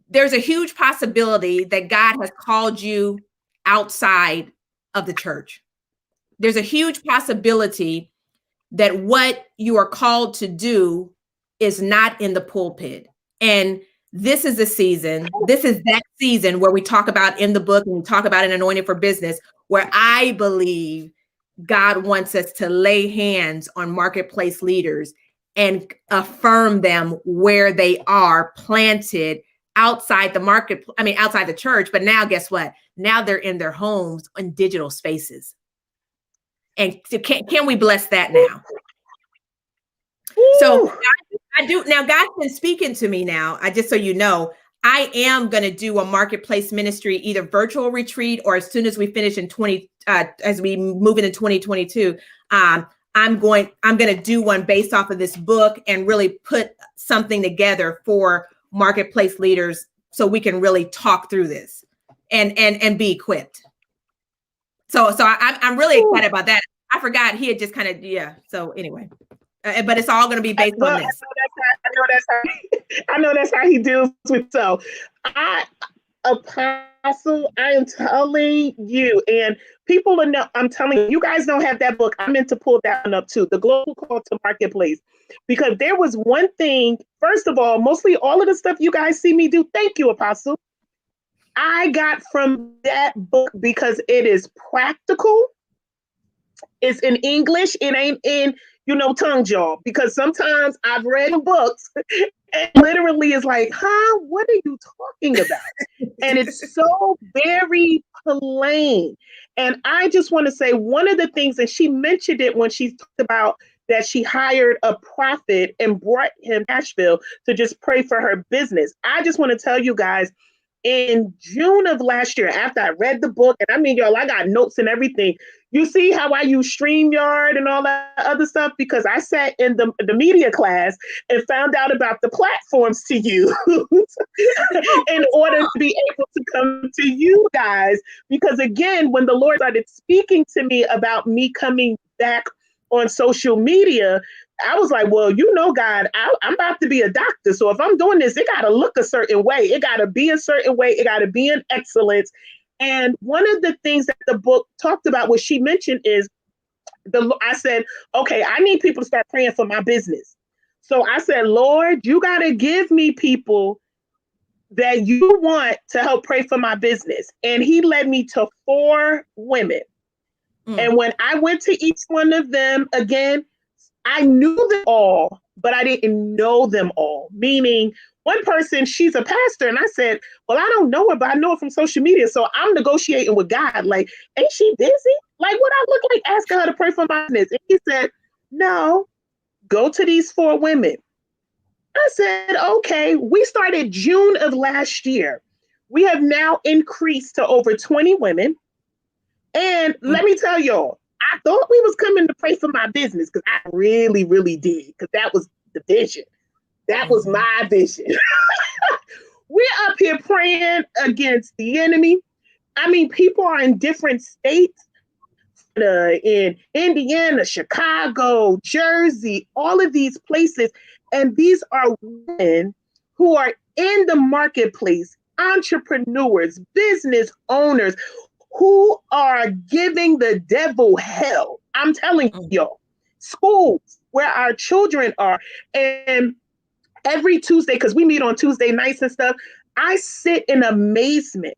there's a huge possibility that God has called you outside of the church. There's a huge possibility that what you are called to do is not in the pulpit. And this is that season where we talk about in the book, and we talk about an anointing for business, where I believe God wants us to lay hands on marketplace leaders and affirm them where they are planted outside outside the church. But now guess what? Now they're in their homes in digital spaces. And can we bless that now? So I do. Now God's been speaking to me now. Just so you know, I am going to do a marketplace ministry, either virtual retreat, or as soon as we finish as we move into 2022, I'm going to do one based off of this book and really put something together for marketplace leaders, so we can really talk through this and be equipped. So I'm really excited about that. I forgot he had just kind of, so anyway, but it's all going to be based on this. I know that's how he deals with. So Apostle, I am telling you, and people know, I'm telling you, you guys don't have that book. I meant to pull that one up too, The Global Call to Marketplace, because there was one thing, first of all, mostly all of the stuff you guys see me do, thank you, Apostle, I got from that book, because it is practical. It's in English. It ain't in, tongue job, because sometimes I've read books and literally is like, what are you talking about? And it's so very plain. And I just want to say, one of the things, and she mentioned it when she talked about that she hired a prophet and brought him to Nashville to just pray for her business. I just want to tell you guys, in June of last year, after I read the book, and I mean, y'all, I got notes and everything. You see how I use StreamYard and all that other stuff? Because I sat in the media class and found out about the platforms to use in order to be able to come to you guys. Because again, when the Lord started speaking to me about me coming back on social media, I was like, well, you know, God, I'm about to be a doctor. So if I'm doing this, it got to look a certain way. It got to be a certain way. It got to be in excellence. And one of the things that the book talked about, what she mentioned is, I said, okay, I need people to start praying for my business. So I said, Lord, you got to give me people that you want to help pray for my business. And he led me to 4 women. And when I went to each one of them, again, I knew them all, but I didn't know them all. Meaning, one person, she's a pastor, and I said, well, I don't know her, but I know her from social media. So I'm negotiating with God. Like, ain't she busy? Like, what I look like asking her to pray for my business? And he said, no, go to these 4 women. I said, okay. We started June of last year. We have now increased to over 20 women. And let me tell y'all, I thought we was coming to pray for my business, because I really, really did, because that was the vision. That was my vision. We're up here praying against the enemy. I mean, people are in different states, in Indiana, Chicago, Jersey, all of these places. And these are women who are in the marketplace, entrepreneurs, business owners, who are giving the devil hell. I'm telling y'all, schools where our children are. And every Tuesday, because we meet on Tuesday nights and stuff, I sit in amazement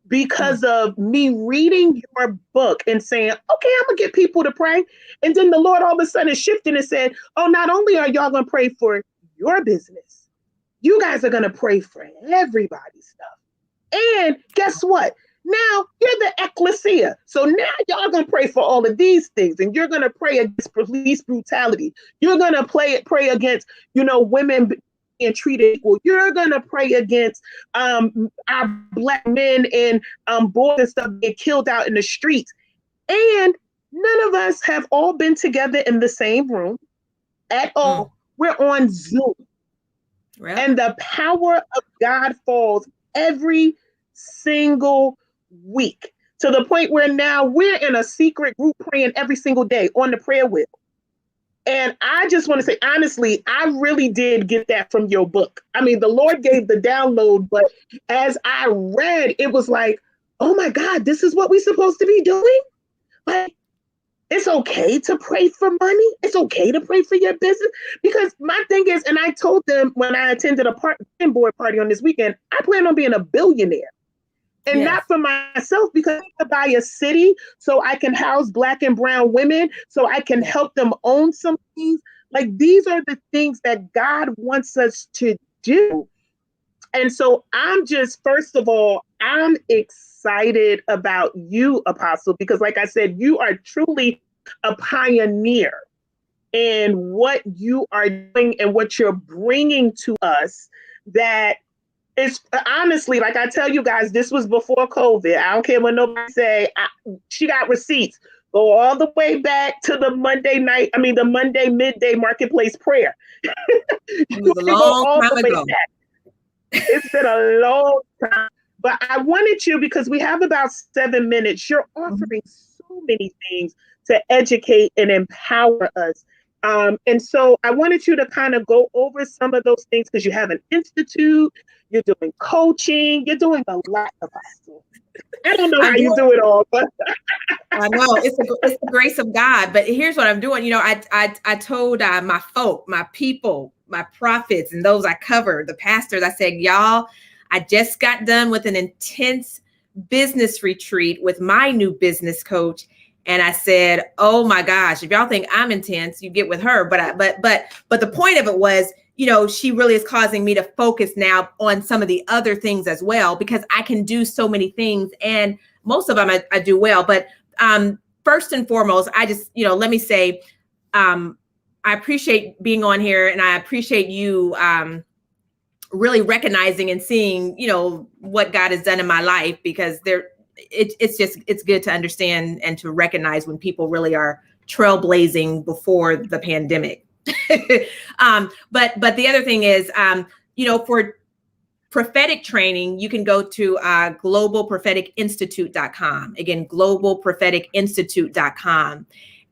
because of me reading your book and saying, okay, I'm going to get people to pray. And then the Lord all of a sudden shifted and said, oh, not only are y'all going to pray for your business, you guys are going to pray for everybody's stuff. And guess what? Now you're the ecclesia. So now y'all going to pray for all of these things. And you're going to pray against police brutality. You're going to pray against, women being treated equal. You're going to pray against our Black men and boys and stuff being killed out in the streets. And none of us have all been together in the same room at all. We're on Zoom. Right. And the power of God falls every single week, to the point where now we're in a secret group praying every single day on the prayer wheel. And I just want to say, honestly, I really did get that from your book. I mean, the Lord gave the download, but as I read, it was like, oh my God, this is what we're supposed to be doing? Like, it's okay to pray for money. It's okay to pray for your business. Because my thing is, and I told them when I attended a board party on this weekend, I plan on being a billionaire. And not for myself, because I need to buy a city so I can house Black and brown women, so I can help them own some things. Like, these are the things that God wants us to do. And so I'm just, first of all, I'm excited about you, Apostle, because like I said, you are truly a pioneer in what you are doing and what you're bringing to us. That it's honestly, like I tell you guys, this was before COVID. I don't care what nobody say. She got receipts. Go all the way back to the Monday midday marketplace prayer. It was a long time ago. It's been a long time. But I wanted you, because we have about 7 minutes. You're offering so many things to educate and empower us. And so I wanted you to kind of go over some of those things, because you have an institute, you're doing coaching, you're doing a lot of stuff. I don't know how you do it all, but I know it's the grace of God. But here's what I'm doing. I told my folk, my people, my prophets, and those I cover, the pastors, I said, y'all, I just got done with an intense business retreat with my new business coach. And I said, oh my gosh, if y'all think I'm intense, you get with her. But the point of it was, she really is causing me to focus now on some of the other things as well, because I can do so many things, and most of them I do well. But first and foremost, I just, let me say, appreciate being on here, and I appreciate you really recognizing and seeing, what God has done in my life, because it's good to understand and to recognize when people really are trailblazing before the pandemic. But the other thing is, for prophetic training, you can go to globalpropheticinstitute.com. Again, globalpropheticinstitute.com.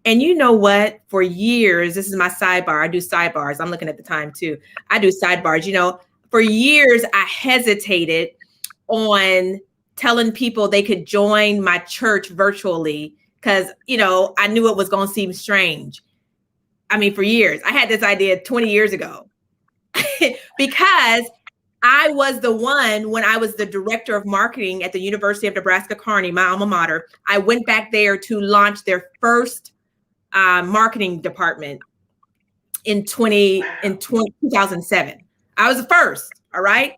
And you know what? For years, this is my sidebar. I do sidebars. I'm looking at the time too. I do sidebars. For years, I hesitated on telling people they could join my church virtually because, I knew it was going to seem strange. I mean, for years, I had this idea 20 years ago because I was the one, when I was the director of marketing at the University of Nebraska-Kearney, my alma mater, I went back there to launch their first marketing department in 2007. I was the first. All right.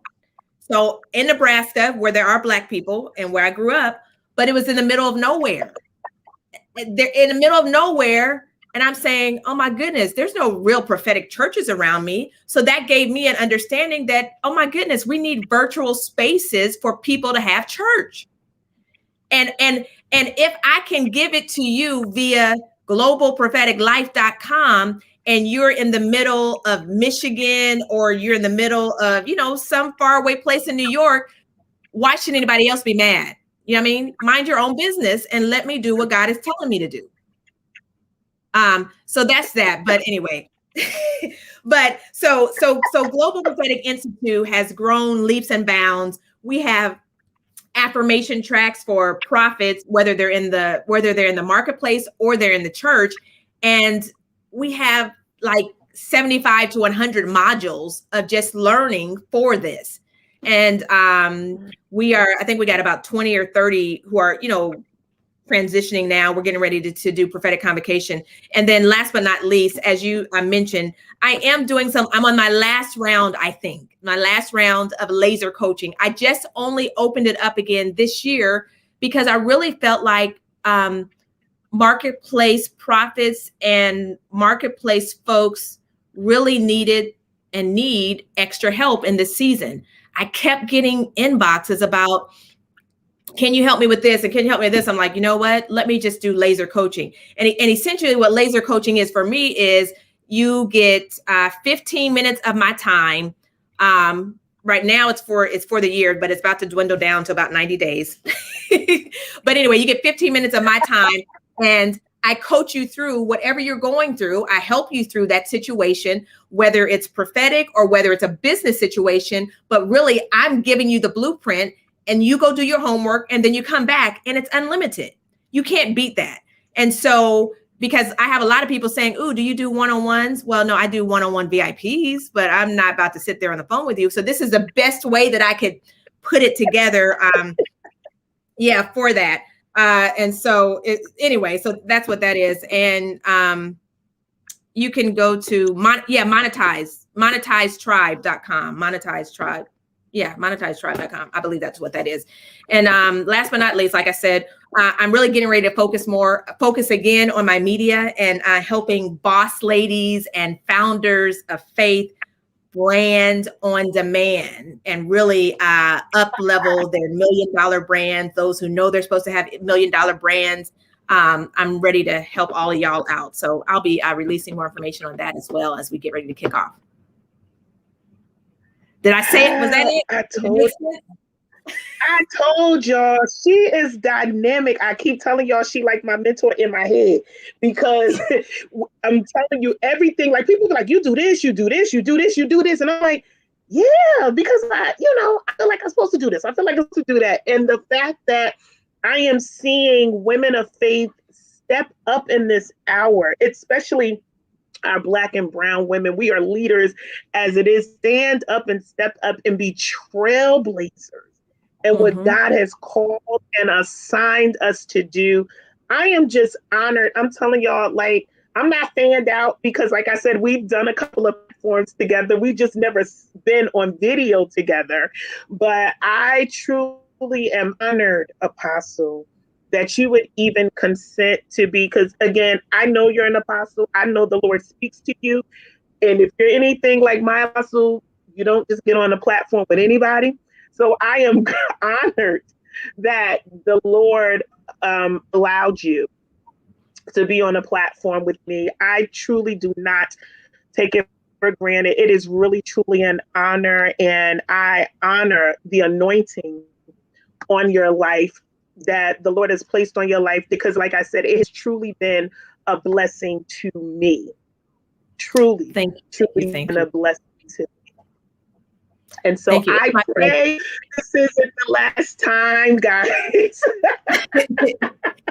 So in Nebraska, where there are Black people and where I grew up, but it was in the middle of nowhere. They're in the middle of nowhere. And I'm saying, oh my goodness, there's no real prophetic churches around me. So that gave me an understanding that, oh my goodness, we need virtual spaces for people to have church. And if I can give it to you via globalpropheticlife.com, and you're in the middle of Michigan, or you're in the middle of, some faraway place in New York, why should anybody else be mad? You know what I mean? Mind your own business and let me do what God is telling me to do. So that's that. But anyway, so Global Prophetic Institute has grown leaps and bounds. We have affirmation tracks for prophets, whether they're in the marketplace or they're in the church. And we have like 75 to 100 modules of just learning for this. And I think we got about 20 or 30 who are, transitioning now. We're getting ready to do prophetic convocation. And then last but not least, as I mentioned, I'm on my last round, my last round of laser coaching. I just only opened it up again this year because I really felt like marketplace prophets and marketplace folks really needed and need extra help in this season. I kept getting inboxes about, can you help me with this? And can you help me with this? I'm like, you know what? Let me just do laser coaching. And essentially what laser coaching is for me is you get 15 minutes of my time. Right now it's for the year, but it's about to dwindle down to about 90 days. But anyway, you get 15 minutes of my time and I coach you through whatever you're going through. I help you through that situation, whether it's prophetic or whether it's a business situation, but really I'm giving you the blueprint and you go do your homework and then you come back and it's unlimited. You can't beat that. And so, because I have a lot of people saying, "Ooh, do you do one-on-ones?" Well, no, I do one-on-one VIPs, but I'm not about to sit there on the phone with you. So this is the best way that I could put it together. For that. And so anyway, so that's what that is. And you can go to monetizetribe.com, monetizetribe.com. I believe that's what that is. And last but not least, like I said, I'm really getting ready to focus again on my media and helping boss ladies and founders of faith brand on demand and really up level their $1 million brands, those who know they're supposed to have $1 million brands. I'm ready to help all of y'all out. So I'll be releasing more information on that as well as we get ready to kick off. Did I say it? Was that it? I told y'all she is dynamic. I keep telling y'all she like my mentor in my head because I'm telling you everything. Like people are like, you do this, you do this, you do this, you do this. And I'm like, yeah, because I feel like I'm supposed to do this. I feel like I'm supposed to do that. And the fact that I am seeing women of faith step up in this hour, especially our Black and brown women, we are leaders as it is. Stand up and step up and be trailblazers. And what God has called and assigned us to do. I am just honored. I'm telling y'all, like, I'm not fanned out because, like I said, we've done a couple of platforms together. We've just never been on video together. But I truly am honored, Apostle, that you would even consent to be, because again, I know you're an apostle. I know the Lord speaks to you. And if you're anything like my apostle, you don't just get on a platform with anybody. So I am honored that the Lord allowed you to be on a platform with me. I truly do not take it for granted. It is really, truly an honor. And I honor the anointing on your life that the Lord has placed on your life, because like I said, it has truly been a blessing to me. Truly, Thank you. truly Thank been you. a blessing to me. And so Thank you. I pray this isn't the last time, guys.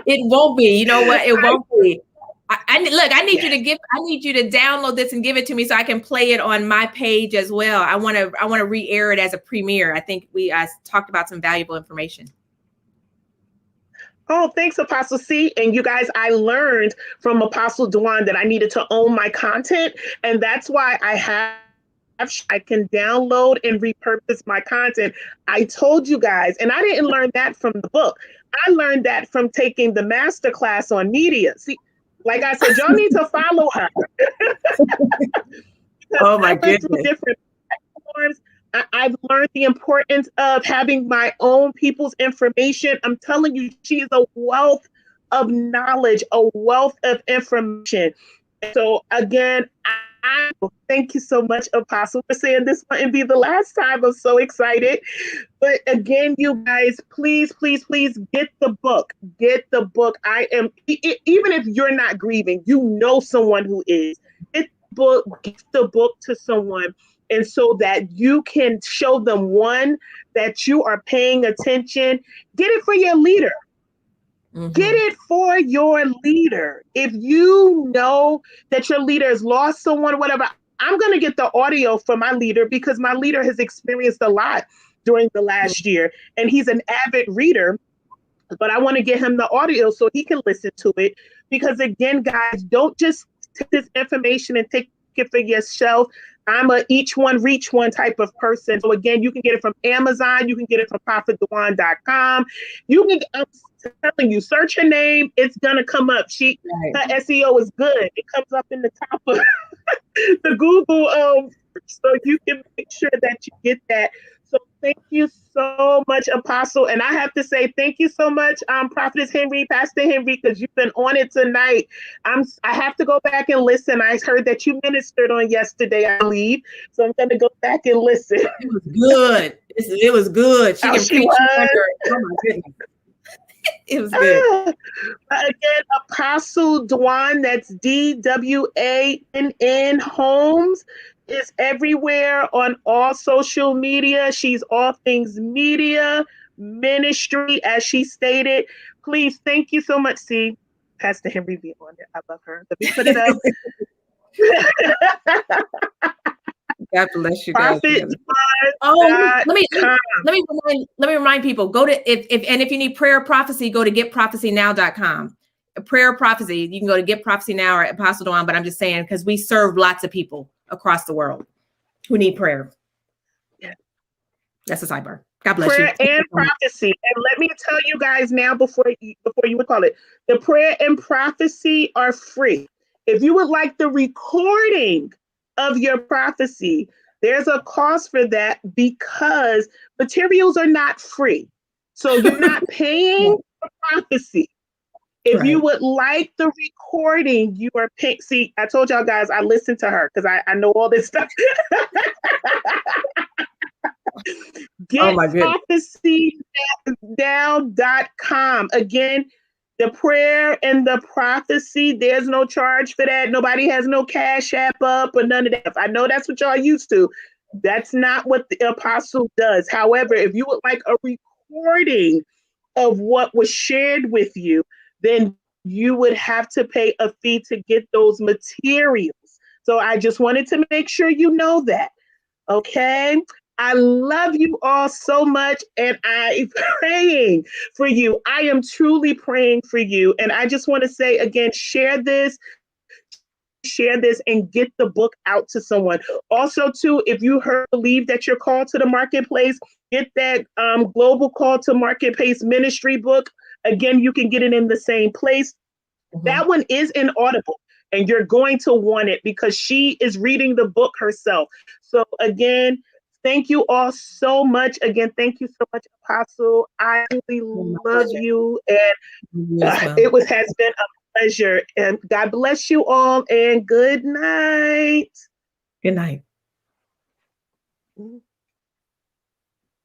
It won't be. You know what? It won't be. I need you to download this and give it to me so I can play it on my page as well. I want to re-air it as a premiere. I think we talked about some valuable information. Oh, thanks, Apostle C. And you guys, I learned from Apostle Dwann that I needed to own my content. And that's why I can download and repurpose my content. I told you guys, and I didn't learn that from the book. I learned that from taking the master class on media. See, like I said, y'all need to follow her. Oh my goodness. Through different platforms, I've learned the importance of having my own people's information. I'm telling you, she is a wealth of knowledge, a wealth of information. So again, I thank you so much, Apostle, for saying this wouldn't be the last time. I'm so excited. But again, you guys, please, please, please get the book. Get the book. Even if you're not grieving, you know someone who is. Get the book to someone. And so that you can show them, one, that you are paying attention. Get it for your leader. Mm-hmm. Get it for your leader. If you know that your leader has lost someone, whatever, I'm going to get the audio for my leader, because my leader has experienced a lot during the last year. And he's an avid reader, but I want to get him the audio so he can listen to it. Because again, guys, don't just take this information and take it for yourself. I'm a each one, reach one type of person. So again, you can get it from Amazon. You can get it from prophetdwann.com. I'm telling you, search her name. It's going to come up. Her SEO is good. It comes up in the top of the Google. So you can make sure that you get that. So thank you so much, Apostle. And I have to say thank you so much, Prophetess Henry, Pastor Henry, because you've been on it tonight. I have to go back and listen. I heard that you ministered on yesterday, I believe. So I'm going to go back and listen. It was good. It was good. She can preach. Oh my goodness. It was good. Again, Apostle Dwann, that's Dwann Holmes, is everywhere on all social media. She's all things media, ministry, as she stated. Please, thank you so much. See, Pastor Henry be on it. I love her. Let me put it up. God bless you guys. Let me remind people. Go to if you need prayer prophecy, go to getprophecynow.com. A prayer prophecy, you can go to Get Prophecy Now or Apostle Dwann, but I'm just saying, because we serve lots of people across the world who need prayer. Yeah. That's a sidebar. God bless prayer you. And prophecy. And let me tell you guys now, before you would call it, the prayer and prophecy are free. If you would like the recording of your prophecy, there's a cost for that, because materials are not free. So you're not paying for prophecy. If you would like the recording, you are paying. See, I told y'all guys, I listened to her because I know all this stuff. Get prophecynow.com. Again, the prayer and the prophecy, there's no charge for that. Nobody has no Cash App up or none of that. I know that's what y'all used to. That's not what the apostle does. However, if you would like a recording of what was shared with you, then you would have to pay a fee to get those materials. So I just wanted to make sure you know that. Okay? I love you all so much, and I'm praying for you. I am truly praying for you. And I just want to say again, share this, and get the book out to someone. Also, too, if you believe that you're called to the marketplace, get that Global Call to Marketplace Ministry book Again, you can get it in the same place. That one is in Audible, and you're going to want it because she is reading the book herself. So again, thank you all so much. Again, thank you so much, Apostle. I really love you, and You as well. it has been a pleasure. And God bless you all, and good night. Good night.